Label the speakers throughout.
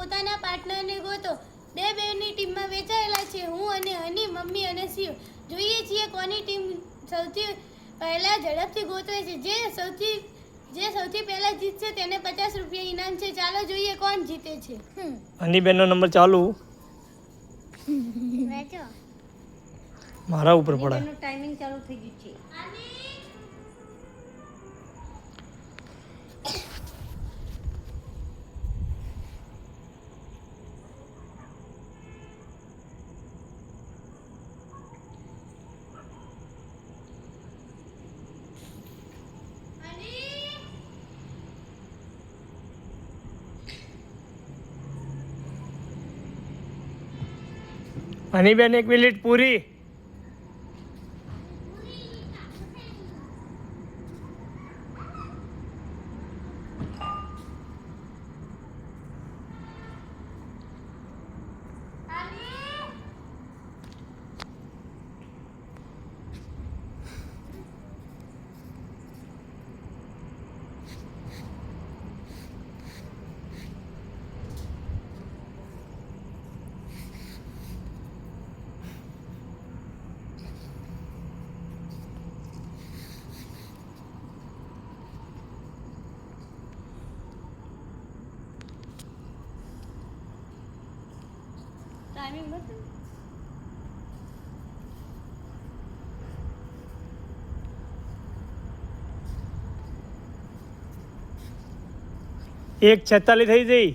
Speaker 1: પોતાના પાર્ટનરને ગોતો. બે બેની ટીમમાં વેચાયેલા છે. હું અને હની, મમ્મી અને શિવ. જોઈએ છીએ કોની ટીમ સૌથી પહેલા ઝડપથી ગોતવે છે. જે સૌથી પહેલા જીતશે તેને 50 રૂપિયા ઇનામ છે. ચાલો જોઈએ કોણ જીતે છે.
Speaker 2: હનીબેનનો નંબર ચાલુ.
Speaker 1: વેચો.
Speaker 2: મારા ઉપર પડે.
Speaker 3: એનું ટાઈમિંગ ચાલુ થઈ ગયું છે.
Speaker 2: હનીબેન 1 મિનિટ પૂરી.
Speaker 3: ટાઈમિંગ બતાવ.
Speaker 2: એક 46 થઈ જઈ.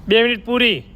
Speaker 2: બે મિનિટ પૂરી.